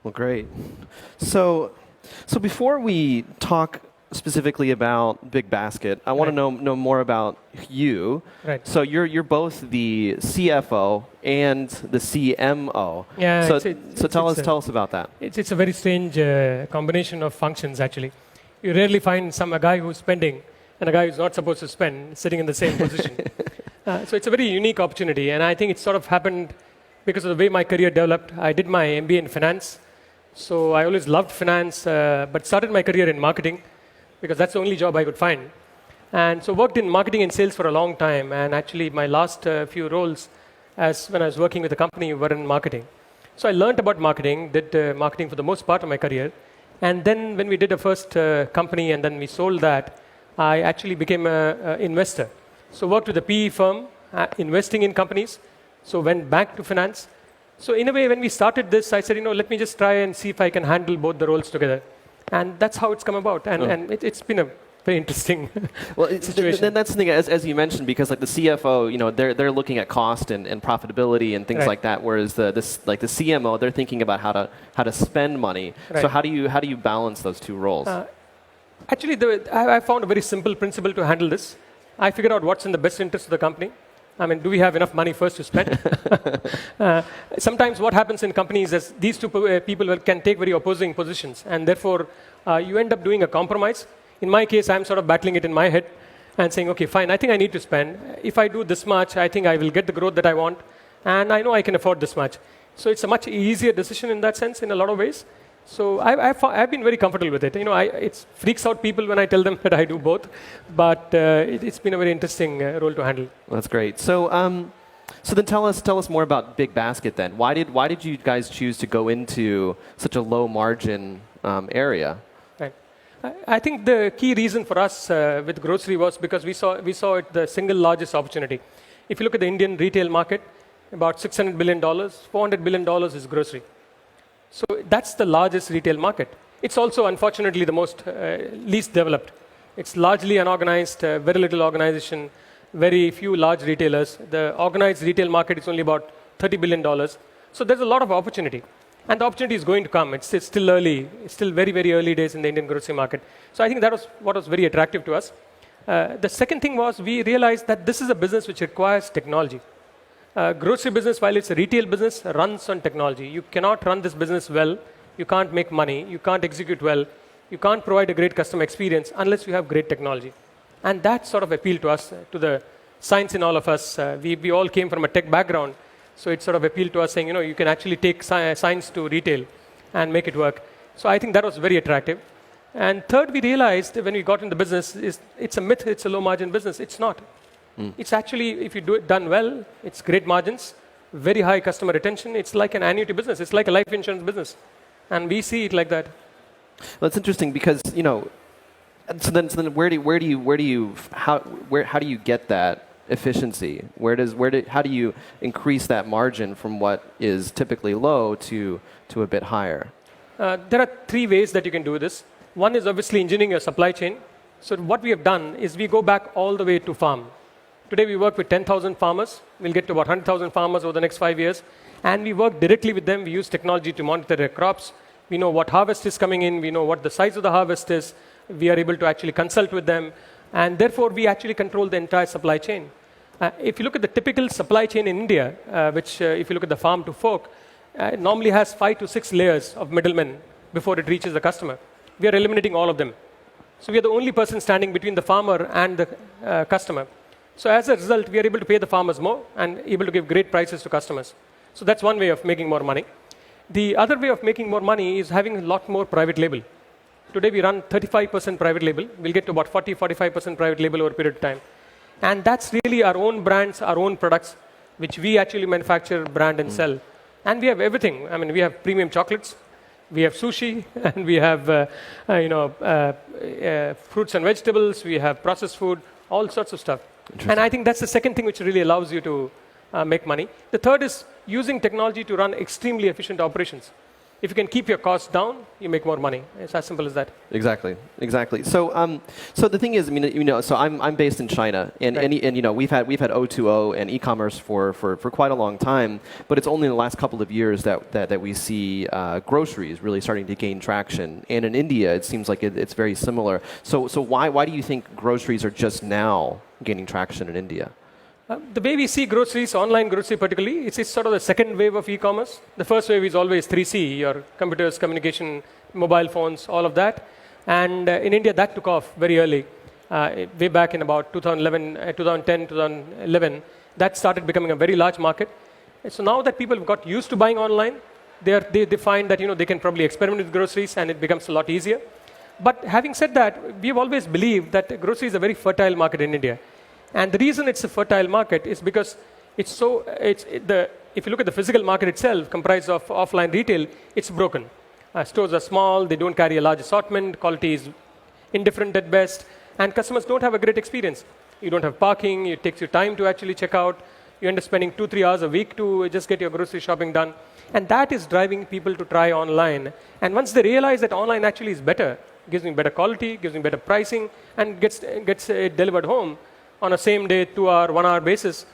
Well, great. So, so before we talk specifically about BigBasket, I want to know more about you. Right. So you're both the CFO and the CMO. Yeah. So tell us about that. It's a very strange combination of functions actually. You rarely find a guy who's spending and a guy who's not supposed to spend sitting in the same position. So it's a very unique opportunity, and I think it sort of happened because of the way my career developed. I did my MBA in finance, so I always loved finance, but started my career in marketing because that's the only job I could find. And so worked in marketing and sales for a long time, and actually my last few roles as when I was working with a company were in marketing. So I learned about marketing, did marketing for the most part of my career, and then when we did a first company and then we sold that, I actually became an investor. So worked with a PE firm, investing in companies, so went back to finance. So in a way, when we started this, I said, let me just try and see if I can handle both the roles together. And that's how it's come about. And it's been a very interesting situation. Then that's the thing, as you mentioned, because like the CFO, they're looking at cost and profitability and things like that, whereas the CMO, they're thinking about how to spend money. Right. So how do you balance those two roles? Actually, I found a very simple principle to handle this. I figured out what's in the best interest of the company. I mean, do we have enough money first to spend? Sometimes what happens in companies is these two people can take very opposing positions, and therefore you end up doing a compromise. In my case, I'm sort of battling it in my head and saying, okay, fine, I think I need to spend. If I do this much, I think I will get the growth that I want, and I know I can afford this much. So it's a much easier decision in that sense in a lot of ways. So I've been very comfortable with it. It freaks out people when I tell them that I do both, but it's been a very interesting role to handle. Well, that's great. So then tell us more about BigBasket then. Why did you guys choose to go into such a low margin area? Right. I think the key reason for us with grocery was because we saw it the single largest opportunity. If you look at the Indian retail market, about $600 billion, $400 billion is grocery. So that's the largest retail market. It's also, unfortunately, the most least developed. It's largely unorganized, very little organization, very few large retailers. The organized retail market is only about $30 billion. So there's a lot of opportunity. And the opportunity is going to come. It's still early. It's still very, very early days in the Indian grocery market. So I think that was what was very attractive to us. The second thing was we realized that this is a business which requires technology. Grocery business, while it's a retail business, runs on technology. You cannot run this business well. You can't make money. You can't execute well. You can't provide a great customer experience unless you have great technology. And that sort of appealed to us, to the science in all of us. We all came from a tech background, so it sort of appealed to us saying, you can actually take science to retail and make it work. So I think that was very attractive. And third, we realized when we got into the business, it's a myth, it's a low margin business. It's not. It's actually, if you do it done well, it's great margins, very high customer retention. It's like an annuity business. It's like a life insurance business. And we see it like that. Well, it's interesting because, so then how do you get that efficiency? How do you increase that margin from what is typically low to a bit higher? There are three ways that you can do this. One is obviously engineering your supply chain. So what we have done is we go back all the way to farm. Today we work with 10,000 farmers. We'll get to about 100,000 farmers over the next 5 years. And we work directly with them. We use technology to monitor their crops. We know what harvest is coming in. We know what the size of the harvest is. We are able to actually consult with them. And therefore, we actually control the entire supply chain. If you look at the typical supply chain in India, which if you look at the farm to fork, it normally has 5 to 6 layers of middlemen before it reaches the customer. We are eliminating all of them. So we are the only person standing between the farmer and the customer. So as a result, we are able to pay the farmers more and able to give great prices to customers. So that's one way of making more money. The other way of making more money is having a lot more private label. Today we run 35% private label. We'll get to about 40-45% private label over a period of time. And that's really our own brands, our own products, which we actually manufacture, brand, and sell. And we have everything. I mean, we have premium chocolates, we have sushi, and we have fruits and vegetables, we have processed food, all sorts of stuff. And I think that's the second thing which really allows you to make money. The third is using technology to run extremely efficient operations. if you can keep your costs down, you make more money. It's as simple as that. Exactly, exactly. So, so the thing is, I mean, so I'm based in China, and we've had O2O and e-commerce for quite a long time, but it's only in the last couple of years that we see groceries really starting to gain traction. And in India, it seems like it's very similar. So why do you think groceries are just now gaining traction in India? The way we see groceries, online grocery particularly, it's sort of the second wave of e-commerce. The first wave is always 3C, your computers, communication, mobile phones, all of that. And in India, that took off very early. Way back in about 2010, 2011, that started becoming a very large market. And so now that people have got used to buying online, they find that they can probably experiment with groceries and it becomes a lot easier. But having said that, we've always believed that grocery is a very fertile market in India. And the reason it's a fertile market is because if you look at the physical market itself, comprised of offline retail, it's broken. Stores are small, they don't carry a large assortment, quality is indifferent at best, and customers don't have a great experience. You don't have parking, it takes you time to actually check out, you end up spending 2-3 hours a week to just get your grocery shopping done. And that is driving people to try online. And once they realize that online actually is better, gives me better quality, gives me better pricing, and gets it delivered home, on a same day, 2-hour, 1-hour basis,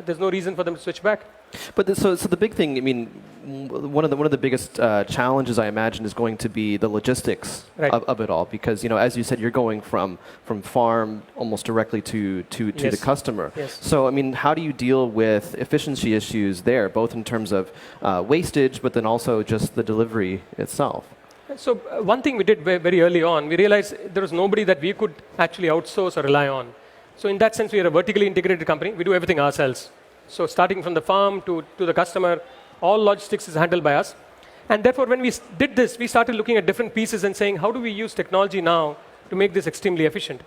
there's no reason for them to switch back. But so the big thing, I mean, one of the biggest challenges I imagine is going to be the logistics of it all, because as you said, you're going from farm almost directly to the customer. Yes. So I mean, how do you deal with efficiency issues there, both in terms of wastage, but then also just the delivery itself? So one thing we did very early on, we realized there was nobody that we could actually outsource or rely on. So in that sense, we are a vertically integrated company. We do everything ourselves. So starting from the farm to the customer, all logistics is handled by us. And therefore, when we did this, we started looking at different pieces and saying, how do we use technology now to make this extremely efficient?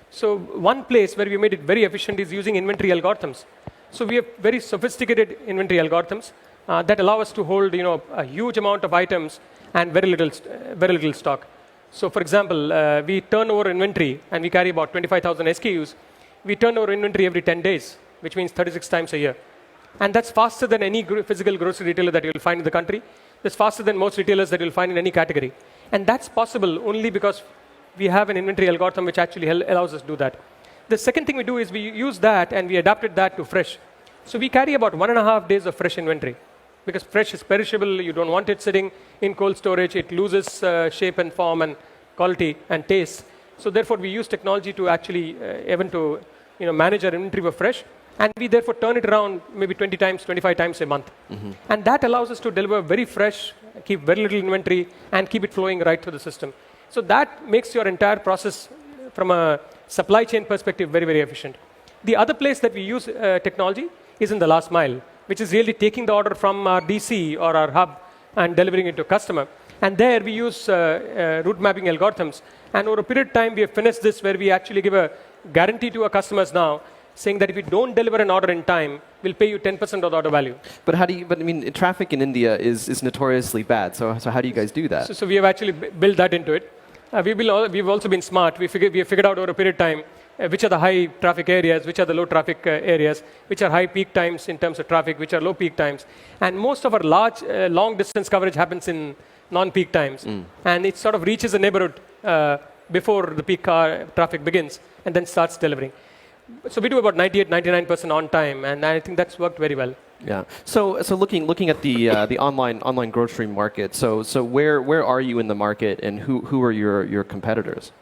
So one place where we made it very efficient is using inventory algorithms. So we have very sophisticated inventory algorithms that allow us to hold a huge amount of items and very little stock. So for example, we turn over inventory, and we carry about 25,000 SKUs. We turn over inventory every 10 days, which means 36 times a year. And that's faster than any physical grocery retailer that you'll find in the country. That's faster than most retailers that you'll find in any category. And that's possible only because we have an inventory algorithm which actually allows us to do that. The second thing we do is we use that and we adapted that to fresh. So we carry about 1.5 days of fresh inventory. Because fresh is perishable, you don't want it sitting in cold storage. It loses shape and form and quality and taste. So therefore, we use technology to actually even to manage our inventory for fresh, and we therefore turn it around maybe 20 times, 25 times a month. Mm-hmm. And that allows us to deliver very fresh, keep very little inventory, and keep it flowing right through the system. So that makes your entire process from a supply chain perspective very, very efficient. The other place that we use technology is in the last mile, which is really taking the order from our DC or our hub and delivering it to a customer. And there we use route mapping algorithms. And over a period of time, we have finished this where we actually give a guarantee to our customers now, saying that if you don't deliver an order in time, we'll pay you 10% of the order value. But I mean, traffic in India is notoriously bad. So how do you guys do that? So we have actually built that into it. We've also been smart. We have figured out over a period of time which are the high traffic areas, which are the low traffic areas, which are high peak times in terms of traffic, which are low peak times. And most of our long distance coverage happens in non-peak times. And it sort of reaches a neighborhood before the peak traffic begins and then starts delivering. So we do about 98-99% on time, and I think that's worked very well. Yeah. So looking at the online grocery market. So where are you in the market, and who are your competitors?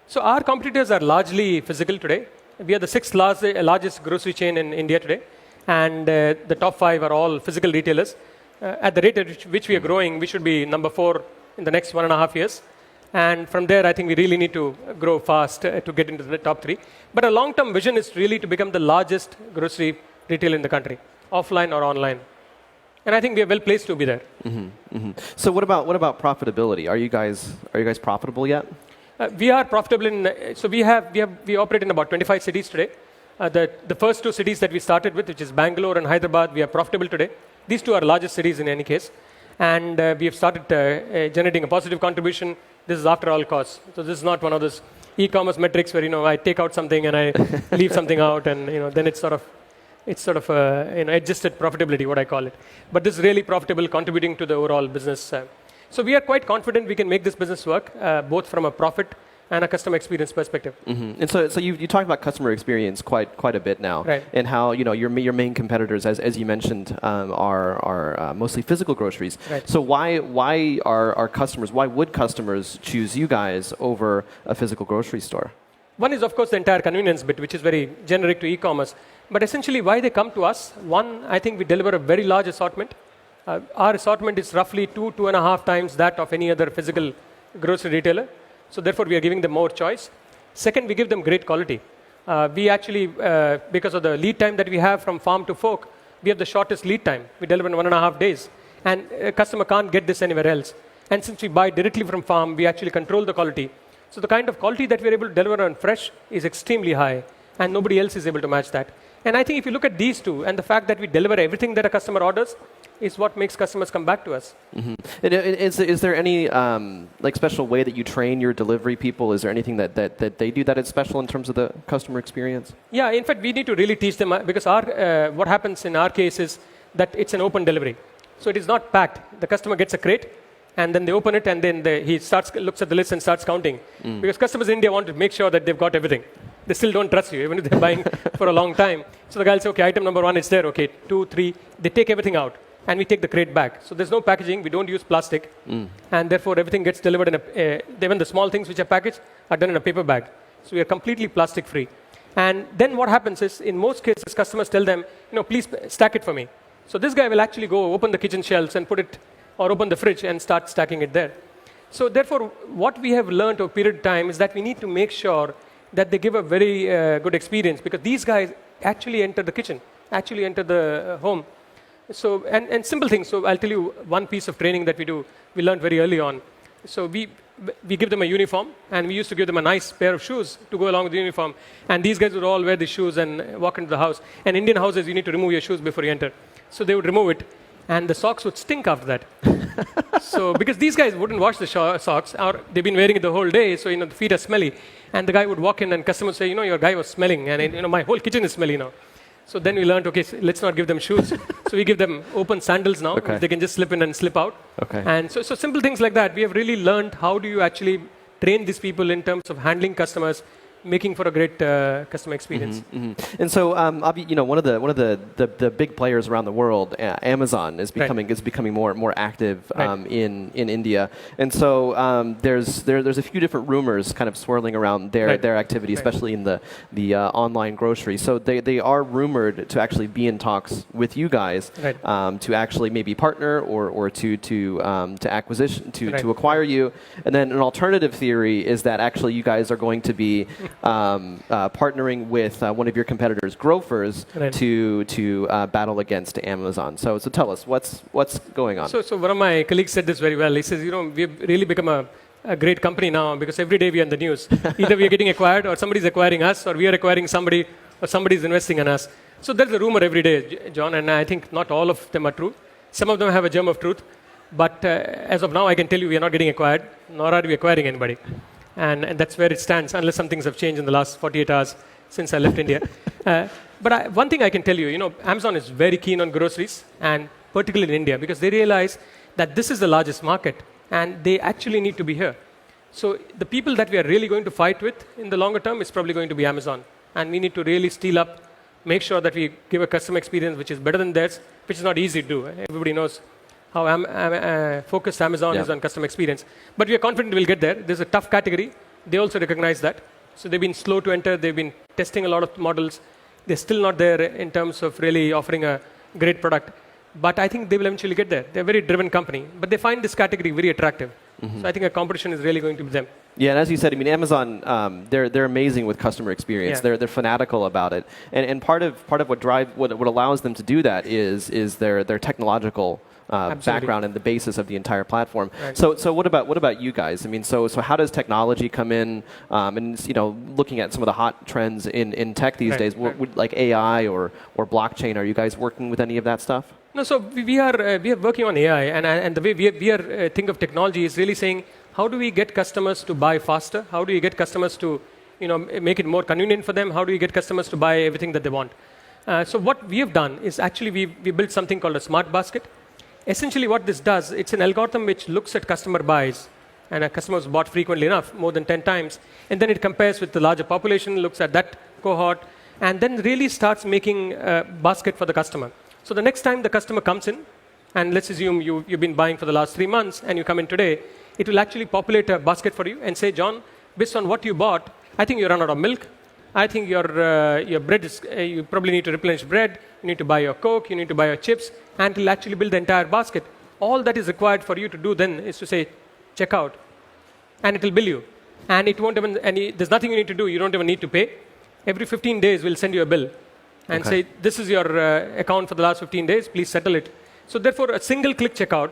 So our competitors are largely physical today. We are the sixth largest grocery chain in India today, and the top 5 are all physical retailers. At the rate at which we are growing, we should be number 4 in the next 1.5 years. And from there, I think we really need to grow fast to get into the top 3. But our long-term vision is really to become the largest grocery retailer in the country, offline or online. And I think we are well placed to be there. Mm-hmm, mm-hmm. So what about profitability? Are you guys profitable yet? We are profitable so we operate in about 25 cities today. The first 2 cities that we started with, which is Bangalore and Hyderabad, we are profitable today. These 2 are largest cities in any case. And we have started generating a positive contribution. This is after all costs. So this is not one of those e-commerce metrics where I take out something and I leave something out, and then it's sort of adjusted profitability, what I call it. But this is really profitable, contributing to the overall business. So we are quite confident we can make this business work, both from a profit and a customer experience perspective. And so you talked about customer experience quite a bit now, right. And how your main competitors, as you mentioned, are mostly physical groceries. Right. So why would customers choose you guys over a physical grocery store? One is, of course, the entire convenience bit, which is very generic to e-commerce. But essentially, why they come to us, one, I think we deliver a very large assortment. Our assortment is roughly 2.5 times that of any other physical grocery retailer. So therefore, we are giving them more choice. Second, we give them great quality. We actually, because of the lead time that we have from farm to fork, we have the shortest lead time. We deliver in 1.5 days. And a customer can't get this anywhere else. And since we buy directly from farm, we actually control the quality. So the kind of quality that we're able to deliver on fresh is extremely high. And nobody else is able to match that. And I think if you look at these two, and the fact that we deliver everything that a customer orders, is what makes customers come back to us. And is there any special way that you train your delivery people? Is there anything that they do that is special in terms of the customer experience? Yeah, in fact, we need to really teach them, because what happens in our case is that it's an open delivery. So it is not packed. The customer gets a crate, and then they open it, and then he looks at the list and starts counting. Because customers in India want to make sure that they've got everything. They still don't trust you, even if they're buying for a long time. So the guy will say, okay, item number 1 is there, okay, 2, 3. They take everything out, and we take the crate back. So there's no packaging. We don't use plastic. And therefore, everything gets delivered in even the small things which are packaged are done in a paper bag. So we are completely plastic-free. And then what happens is, in most cases, customers tell them, please stack it for me. So this guy will actually go open the kitchen shelves and put it, or open the fridge and start stacking it there. So therefore, what we have learned over a period of time is that we need to make sure that they give a very good experience, because these guys actually enter the kitchen, actually enter the home. So, and simple things. So I'll tell you one piece of training that we learned very early on. So we give them a uniform, and we used to give them a nice pair of shoes to go along with the uniform. And these guys would all wear the shoes and walk into the house. And Indian houses, you need to remove your shoes before you enter. So they would remove it, and the socks would stink after that. So because these guys wouldn't wash the socks, or they've been wearing it the whole day, so the feet are smelly. And the guy would walk in, and customers say, your guy was smelling, and my whole kitchen is smelly now. So then we learned, okay, so let's not give them shoes. So we give them open sandals now. Okay. They can just slip in and slip out. Okay. And so simple things like that. We have really learned how do you actually train these people in terms of handling customers, making for a great customer experience. And so, one of the big players around the world, Amazon, is becoming more active in India. And so there's a few different rumors kind of swirling around their activity, especially in the online grocery. So they are rumored to actually be in talks with you guys to actually maybe partner or to acquisition to acquire you. And then an alternative theory is that actually you guys are going to be partnering with one of your competitors, Grofers, to battle against Amazon. So tell us, what's going on? So one of my colleagues said this very well. He says, we've really become a great company now, because every day we are in the news. Either we are getting acquired, or somebody's acquiring us, or we are acquiring somebody, or somebody's investing in us. So there's a rumor every day, John, and I think not all of them are true. Some of them have a germ of truth. But as of now, I can tell you we are not getting acquired, nor are we acquiring anybody. And that's where it stands, unless some things have changed in the last 48 hours since I left India. But one thing I can tell you, Amazon is very keen on groceries, and particularly in India, because they realize that this is the largest market, and they actually need to be here. So the people that we are really going to fight with in the longer term is probably going to be Amazon. And we need to really steal up, make sure that we give a customer experience which is better than theirs, which is not easy to do. Everybody knows how focused Amazon is on customer experience. But we are confident we'll get there. There's a tough category. They also recognize that. So they've been slow to enter. They've been testing a lot of models. They're still not there in terms of really offering a great product. But I think they will eventually get there. They're a very driven company. But they find this category very attractive. So I think a competition is really going to be them. Yeah, and as you said, Amazon, they're amazing with customer experience. They're fanatical about it. And part of what allows them to do that is their technological background and the basis of the entire platform. So what about you guys? So how does technology come in? And looking at some of the hot trends in tech these days, like AI or blockchain, are you guys working with any of that stuff? No, so we are working on AI, and the way we are think of technology is really saying, how do we get customers to buy faster? How do you get customers to make it more convenient for them? How do you get customers to buy everything that they want? So what we have done is actually we built something called a smart basket. essentially what this does, it's an algorithm which looks at customer buys, and a customer is bought frequently enough, more than 10 times, and then it compares with the larger population, looks at that cohort, and then really starts making a basket for the customer. So the next time the customer comes in, and let's assume you've been buying for the last 3 months, and you come in today, it will actually populate a basket for you and say, John, based on what you bought, I think you run out of milk. I think your bread is, you probably need to replenish bread. You need to buy your Coke. You need to buy your chips. And it will actually build the entire basket. All that is required for you to do then is to say, check out. And it will bill you. And it won't even, there's nothing you need to do. You don't even need to pay. Every 15 days, we'll send you a bill and say, this is your account for the last 15 days. Please settle it. So therefore, a single-click checkout.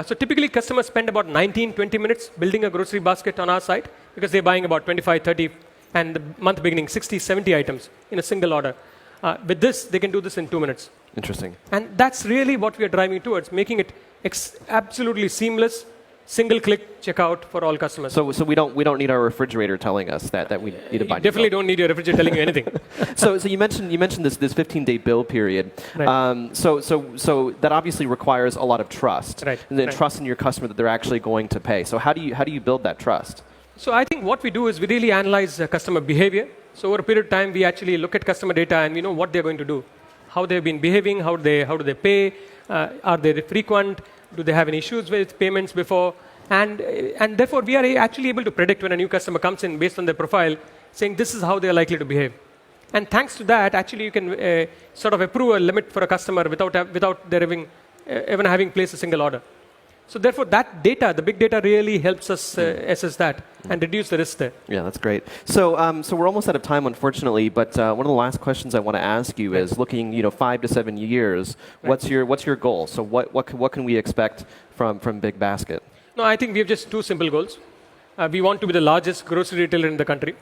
So typically, customers spend about 19, 20 minutes building a grocery basket on our site because they're buying about 25, 30, and the month beginning, 60, 70 items in a single order. With this, they can do this in 2 minutes. Interesting. And that's really what we are driving towards, making it absolutely seamless, single-click checkout for all customers. So we don't need our refrigerator telling us that we need to buy. You definitely don't need your refrigerator telling you anything. So you mentioned this 15-day bill period. Right. So that obviously requires a lot of trust. Right. And then trust in your customer that they're actually going to pay. So how do you build that trust? So I think what we do is we really analyze customer behavior. So over a period of time, we actually look at customer data and we know what they're going to do, how they've been behaving, how do they pay, are they frequent, do they have any issues with payments before, and therefore we are actually able to predict when a new customer comes in based on their profile, saying this is how they are likely to behave. And thanks to that, actually you can sort of approve a limit for a customer without their even having placed a single order. So therefore, that data, the big data, really helps us assess that and reduce the risk there. Yeah, that's great. So we're almost out of time, unfortunately. But one of the last questions I want to ask you is, looking 5 to 7 years, what's your goal? So what can we expect from BigBasket? No, I think we have just 2 simple goals. We want to be the largest grocery retailer in the country.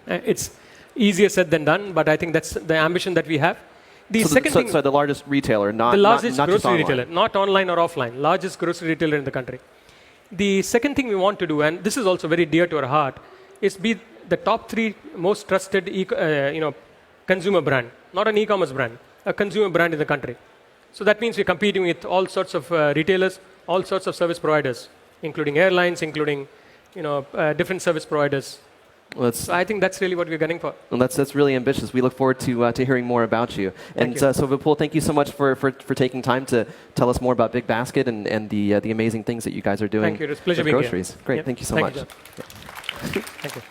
It's easier said than done, but I think that's the ambition that we have. So the largest retailer, not the largest not grocery just retailer, not online or offline, largest grocery retailer in the country. The second thing we want to do, and this is also very dear to our heart, is be the top 3 most trusted consumer brand, not an e-commerce brand, a consumer brand in the country. So that means we're competing with all sorts of retailers, all sorts of service providers, including airlines, including different service providers. Well, so I think that's really what we're gunning for. Well, that's really ambitious. We look forward to hearing more about you. And so Vipul, thank you so much for taking time to tell us more about BigBasket and the amazing things that you guys are doing. Thank you. It's a pleasure with being groceries. here. Great. Yep. Thank you so Thank much. You, Thank you.